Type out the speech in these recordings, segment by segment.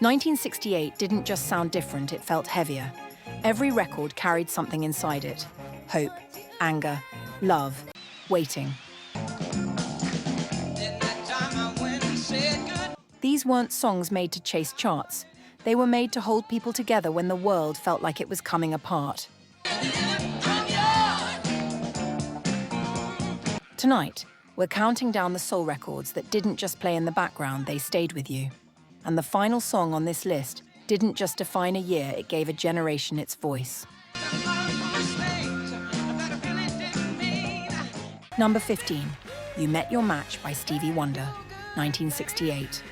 1968 didn't just sound different, it felt heavier. Every record carried something inside it. Hope, anger, love, waiting. These weren't songs made to chase charts. They were made to hold people together when the world felt like it was coming apart. Tonight, we're counting down the soul records that didn't just play in the background, they stayed with you. And the final song on this list didn't just define a year, it gave a generation its voice. Number 15, You Met Your Match by Stevie Wonder, 1968.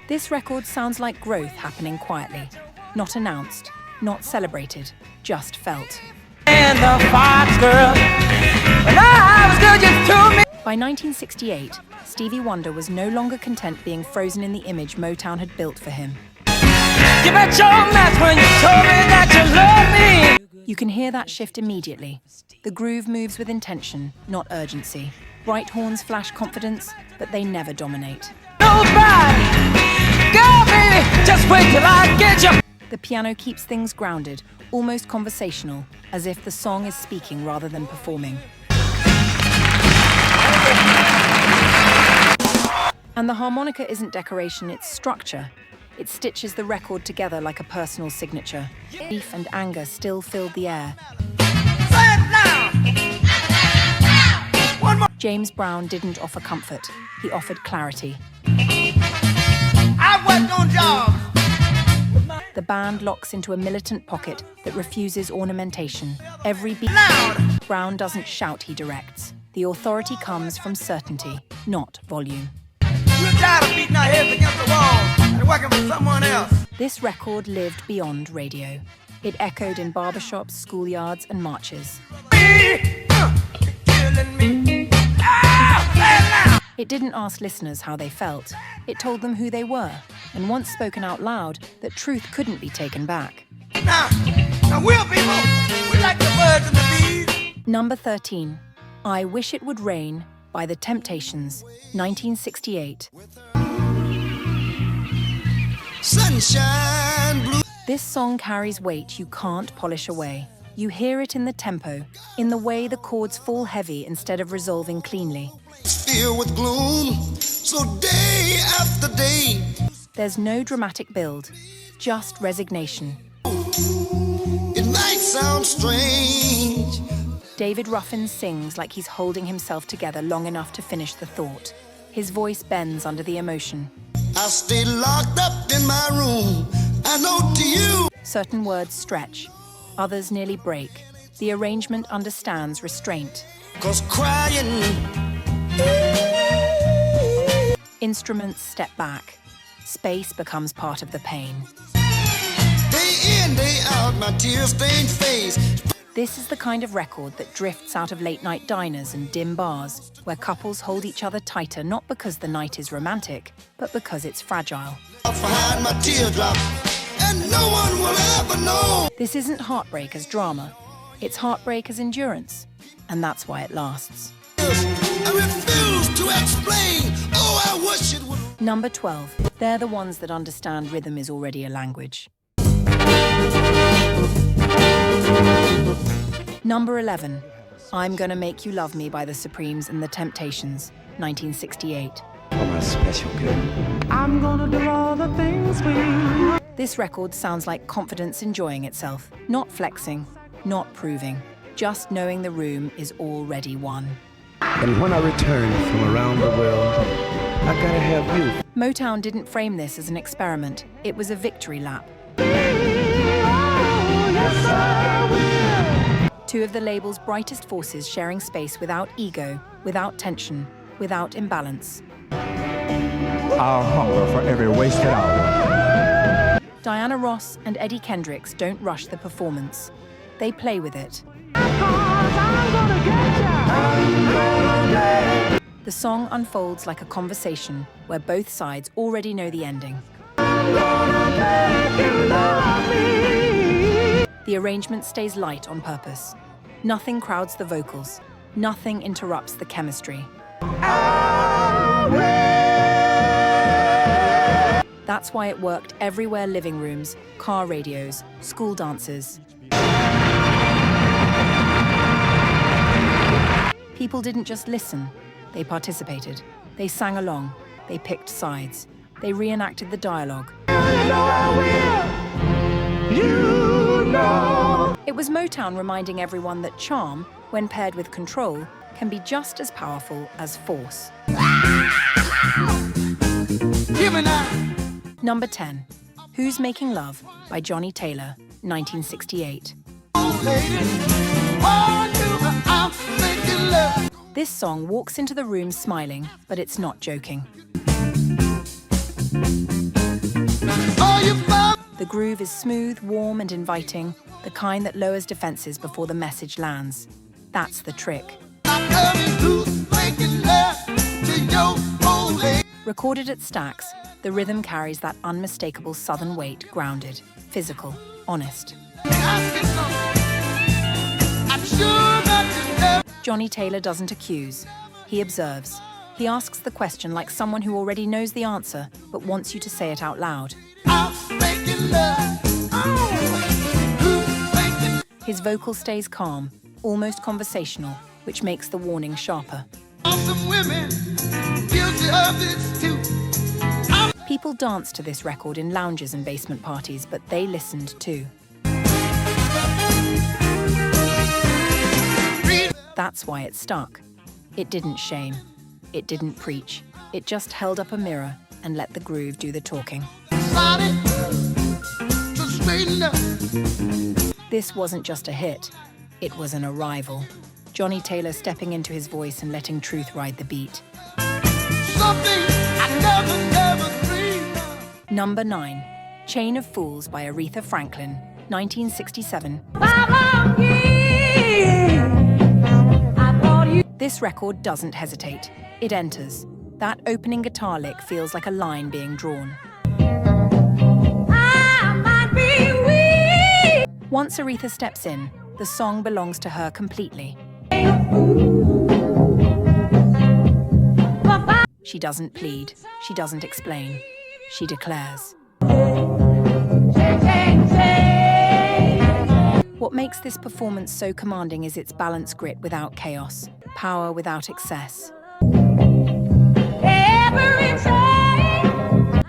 This record sounds like growth happening quietly, not announced, not celebrated, just felt. And the Fox girl, by 1968, Stevie Wonder was no longer content being frozen in the image Motown had built for him. You bet your match when you told me that you love me. You can hear that shift immediately. The groove moves with intention, not urgency. Bright horns flash confidence, but they never dominate. Nobody, girl, baby, just wait till I get you. The piano keeps things grounded, almost conversational, as if the song is speaking rather than performing. And the harmonica isn't decoration, it's structure. It stitches the record together like a personal signature. Grief and anger still filled the air. James Brown didn't offer comfort, he offered clarity. I worked on jobs. The band locks into a militant pocket that refuses ornamentation. Every beat, Brown doesn't shout, he directs. The authority comes from certainty, not volume. We're tired of beating our heads against the wall and working for someone else. This record lived beyond radio. It echoed in barbershops, schoolyards, and marches. It didn't ask listeners how they felt. It told them who they were, and once spoken out loud, that truth couldn't be taken back. Now we're people. We like the birds and the bees. Number 13, I Wish It Would Rain by The Temptations, 1968. Sunshine blue. This song carries weight you can't polish away. You hear it in the tempo, in the way the chords fall heavy instead of resolving cleanly. Filled with gloom, so day after day. There's no dramatic build, just resignation. It might sound strange. David Ruffin sings like he's holding himself together long enough to finish the thought. His voice bends under the emotion. I stay locked up in my room, I know to you. Certain words stretch, others nearly break. The arrangement understands restraint. 'Cause crying. Instruments step back. Space becomes part of the pain. Day in, day out, my tear-stained face. This is the kind of record that drifts out of late-night diners and dim bars, where couples hold each other tighter not because the night is romantic, but because it's fragile. Behind my teardrop, and no one will ever know. This isn't heartbreak as drama. It's heartbreak as endurance, and that's why it lasts. I refuse to explain. Oh, I wish it would. Number 12. They're the ones that understand rhythm is already a language. Number 11, I'm Gonna Make You Love Me by the Supremes and the Temptations, 1968. Oh, my special girl. I'm gonna do all the things for you. This record sounds like confidence enjoying itself, not flexing, not proving, just knowing the room is already won. And when I return from around the world, I gotta have you. Motown didn't frame this as an experiment, it was a victory lap. Two of the label's brightest forces sharing space without ego, without tension, without imbalance. Our hunger for every wasted hour. Diana Ross and Eddie Kendricks don't rush the performance. They play with it. The song unfolds like a conversation where both sides already know the ending. The arrangement stays light on purpose. Nothing crowds the vocals. Nothing interrupts the chemistry. That's why it worked everywhere: living rooms, car radios, school dances. People didn't just listen, they participated. They sang along, they picked sides, they reenacted the dialogue. It was Motown reminding everyone that charm, when paired with control, can be just as powerful as force. Number 10, Who's Making Love by Johnny Taylor, 1968. This song walks into the room smiling, but it's not joking. The groove is smooth, warm, and inviting, the kind that lowers defenses before the message lands. That's the trick. Recorded at Stax, the rhythm carries that unmistakable southern weight, grounded, physical, honest. Johnny Taylor doesn't accuse, he observes. He asks the question like someone who already knows the answer, but wants you to say it out loud. His vocal stays calm, almost conversational, which makes the warning sharper. People danced to this record in lounges and basement parties, but they listened too. That's why it stuck. It didn't shame. It didn't preach. It just held up a mirror and let the groove do the talking. This wasn't just a hit. It was an arrival. Johnny Taylor stepping into his voice and letting truth ride the beat. Number 9, Chain of Fools by Aretha Franklin, 1967. This record doesn't hesitate. It enters. That opening guitar lick feels like a line being drawn. Once Aretha steps in, the song belongs to her completely. She doesn't plead. She doesn't explain. She declares. What makes this performance so commanding is its balanced grit without chaos, power without excess.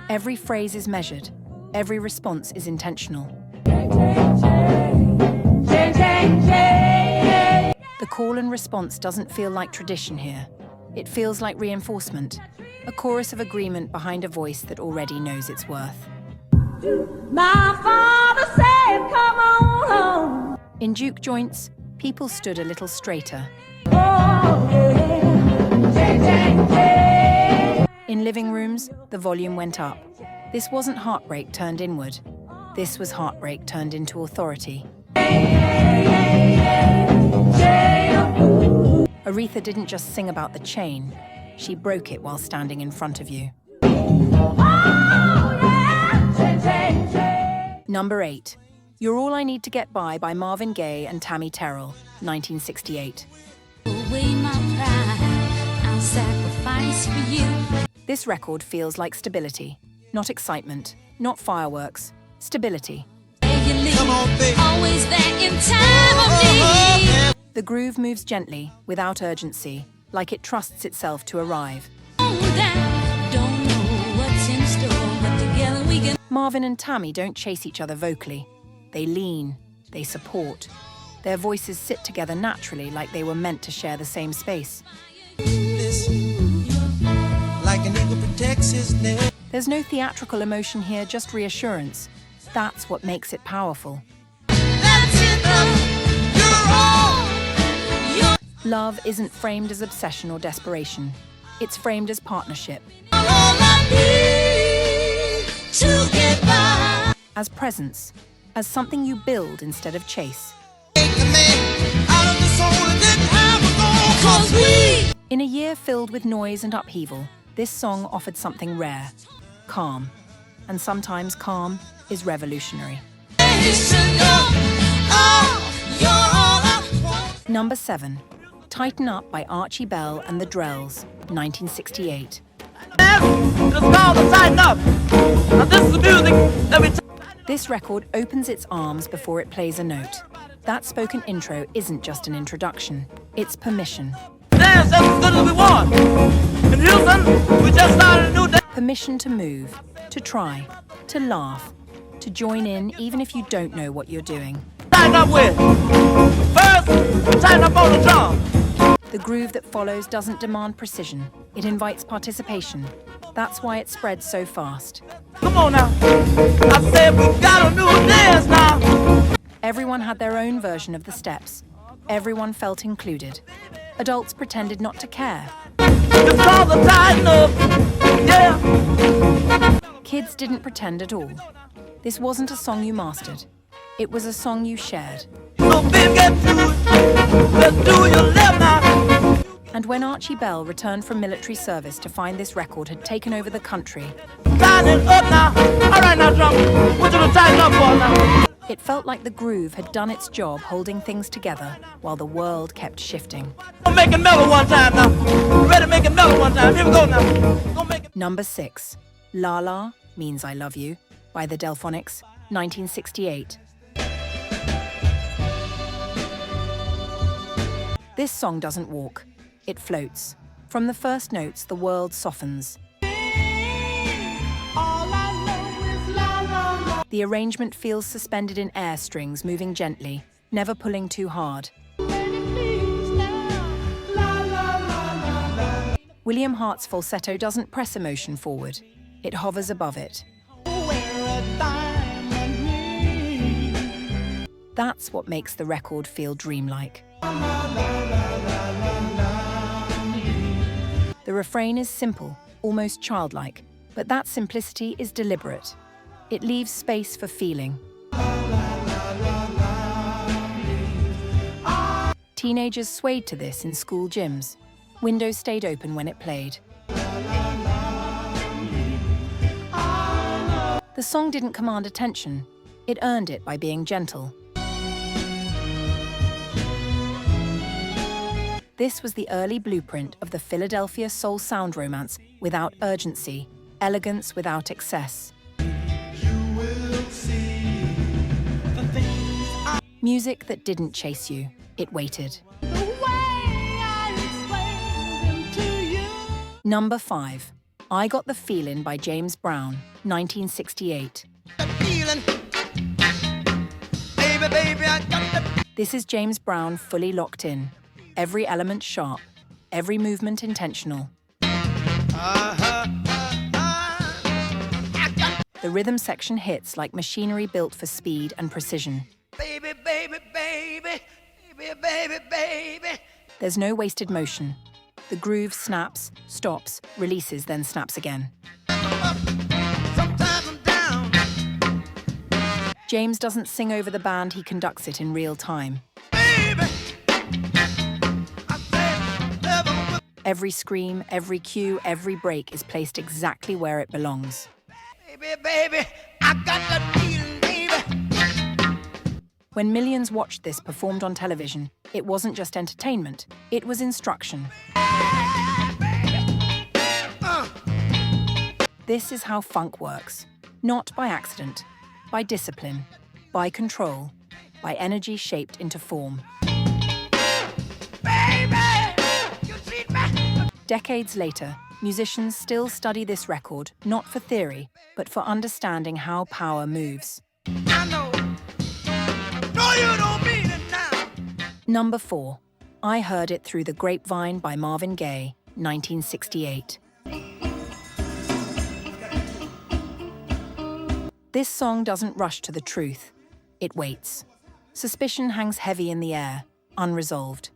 Every phrase is measured. Every response is intentional. The call and response doesn't feel like tradition here. It feels like reinforcement, a chorus of agreement behind a voice that already knows its worth. My father said, come on home. In juke joints, people stood a little straighter. In living rooms, the volume went up. This wasn't heartbreak turned inward. This was heartbreak turned into authority. Aretha didn't just sing about the chain. She broke it while standing in front of you. Number 8, You're All I Need to Get By Marvin Gaye and Tammy Terrell, 1968. This record feels like stability, not excitement, not fireworks, stability. The groove moves gently, without urgency, like it trusts itself to arrive. Marvin and Tammy don't chase each other vocally. They lean, they support. Their voices sit together naturally, like they were meant to share the same space. There's no theatrical emotion here, just reassurance. That's what makes it powerful. Love isn't framed as obsession or desperation. It's framed as partnership. As presence, as something you build instead of chase. In a year filled with noise and upheaval, this song offered something rare, calm. And sometimes calm is revolutionary. Number 7, Tighten Up by Archie Bell and the Drells, 1968. It's called the Tighten Up. Now this This record opens its arms before it plays a note. That spoken intro isn't just an introduction, it's permission. Dance as good as we want. In Houston, we just started a new day. Permission to move, to try, to laugh, to join in even if you don't know what you're doing. Tighten up with. First, tighten up on the drum. The groove that follows doesn't demand precision, it invites participation. That's why it spreads so fast. Come on now. I said we got a new dance now. Everyone had their own version of the steps. Everyone felt included. Adults pretended not to care. It's called the tighten up. Yeah. Kids didn't pretend at all. This wasn't a song you mastered. It was a song you shared. So baby, get to it. Let's do your left now. And when Archie Bell returned from military service to find this record had taken over the country, Tighten up now. All right now, drum. What you to tighten up for now? it felt like the groove had done its job holding things together while the world kept shifting. Gonna make another one time now. Ready to make another one time. Here we go now. Gonna make it. Number 6, La La Means I Love You by the Delphonics, 1968. This song doesn't walk, it floats. From the first notes, the world softens. The arrangement feels suspended in air strings, moving gently, never pulling too hard. William Hart's falsetto doesn't press emotion forward, it hovers above it. That's what makes the record feel dreamlike. The refrain is simple, almost childlike, but that simplicity is deliberate. It leaves space for feeling. Teenagers swayed to this in school gyms. Windows stayed open when it played. The song didn't command attention. It earned it by being gentle. This was the early blueprint of the Philadelphia soul sound romance without urgency, elegance without excess. Music that didn't chase you, it waited. Number 5, I Got the Feelin' by James Brown, 1968. This is James Brown fully locked in. Every element sharp, every movement intentional. The rhythm section hits like machinery built for speed and precision. Baby, baby, baby, baby, baby, baby. There's no wasted motion. The groove snaps, stops, releases, then snaps again. Sometimes I'm down. James doesn't sing over the band, he conducts it in real time. Baby, I said never. Every scream, every cue, every break is placed exactly where it belongs. Baby, baby, I got that feeling, baby. When millions watched this performed on television, it wasn't just entertainment, it was instruction. This is how funk works. Not by accident, by discipline, by control, by energy shaped into form. Decades later, musicians still study this record, not for theory, but for understanding how power moves. I know. No, you don't mean it now. Number 4, I Heard It Through the Grapevine by Marvin Gaye, 1968. This song doesn't rush to the truth. It waits. Suspicion hangs heavy in the air, unresolved.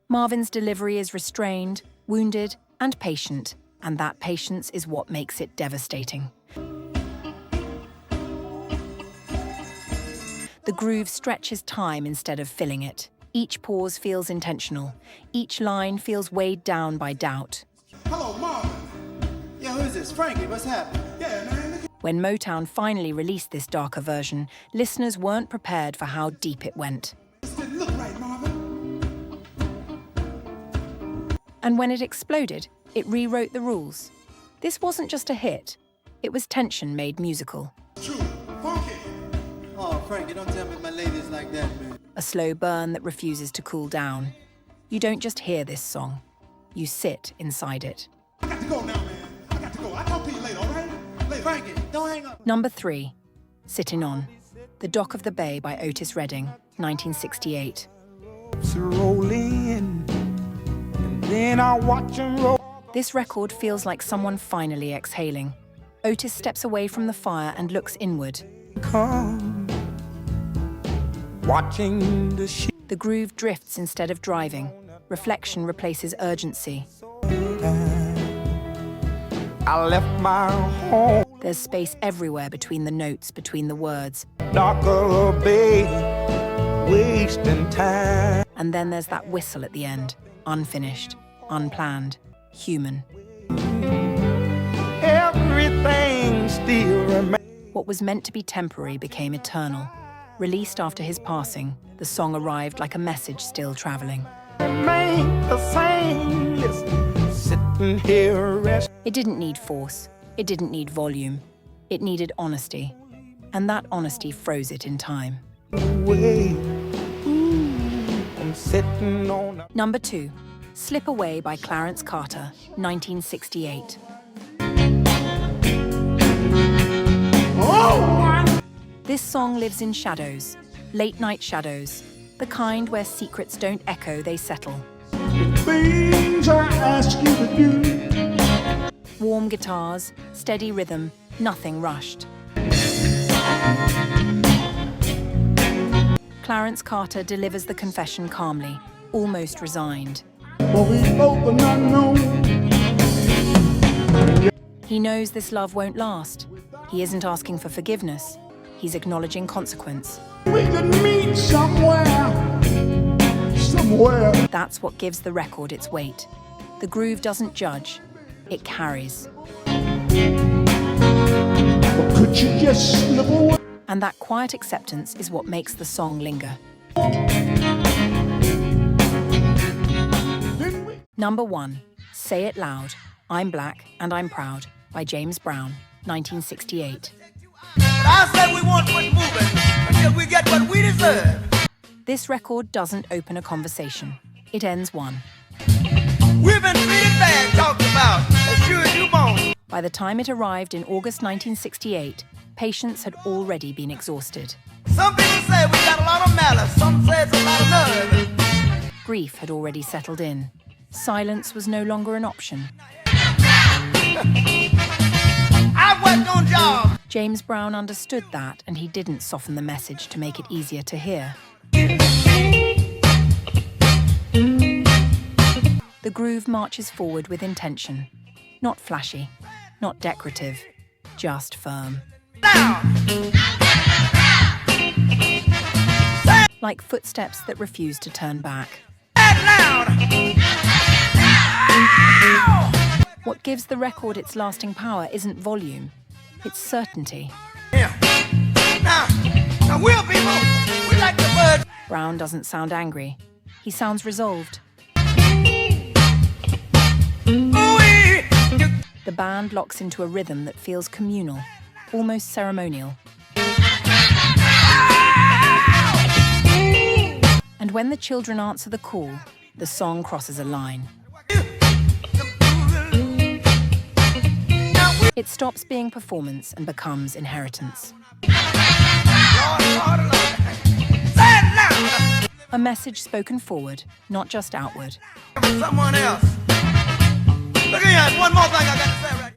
Marvin's delivery is restrained, wounded, and patient, and that patience is what makes it devastating. The groove stretches time instead of filling it. Each pause feels intentional. Each line feels weighed down by doubt. Hello, Marvin. Yeah, who's this? Frankie, what's happening? Yeah, man. When Motown finally released this darker version, listeners weren't prepared for how deep it went. This didn't look right, Marvin. And when it exploded, it rewrote the rules. This wasn't just a hit, it was tension made musical. True, funky. Oh, Frankie, don't tell me my lady's like that, man. A slow burn that refuses to cool down. You don't just hear this song, you sit inside it. I got to go now, man. I got to go. I'll talk to you later, all right? Later. Frankie, don't hang up. Number 3, Sitting On, The Dock of the Bay by Otis Redding, 1968. Rolling, and then I watch 'em roll. This record feels like someone finally exhaling. Otis steps away from the fire and looks inward. Come, watching the ship. The groove drifts instead of driving. Reflection replaces urgency. I left my home, There's space everywhere between the notes, between the words. darker bay, wasting time. And then there's that whistle at the end. Unfinished, unplanned, human. Everything still remains. What was meant to be temporary became eternal. Released after his passing, the song arrived like a message still traveling. Remain the same. Listen, sitting here rest. It didn't need force. It didn't need volume. It needed honesty. And that honesty froze it in time. Away. Ooh, I'm sitting on a Number 2, Slip Away by Clarence Carter, 1968. This song lives in shadows, late-night shadows, the kind where secrets don't echo, they settle. Things I ask you to do. Warm guitars, steady rhythm, nothing rushed. Clarence Carter delivers the confession calmly, almost resigned. For we both are not known. He knows this love won't last. He isn't asking for forgiveness. He's acknowledging consequence. We could meet somewhere. Somewhere. That's what gives the record its weight. The groove doesn't judge, it carries. Or could you just slip away? And that quiet acceptance is what makes the song linger. Number 1, Say It Loud, I'm Black and I'm Proud by James Brown, 1968. I said we won't quit moving until we get what we deserve. This record doesn't open a conversation. It ends one. We've been treated bad, talked about, as sure as you born. By the time it arrived in August 1968, patience had already been exhausted. Some people say we got a lot of malice, some say it's a lot of nerve. Grief had already settled in. Silence was no longer an option. I've worked on jobs. James Brown understood that, and he didn't soften the message to make it easier to hear. The groove marches forward with intention. Not flashy, not decorative, just firm. Like footsteps that refuse to turn back. What gives the record its lasting power isn't volume, it's certainty. Now we'll people, we like the birds. Brown doesn't sound angry. He sounds resolved. The band locks into a rhythm that feels communal, almost ceremonial. And when the children answer the call, the song crosses a line. It stops being performance and becomes inheritance. A message spoken forward, not just outward. Someone else. Look here, one more thing I got to say right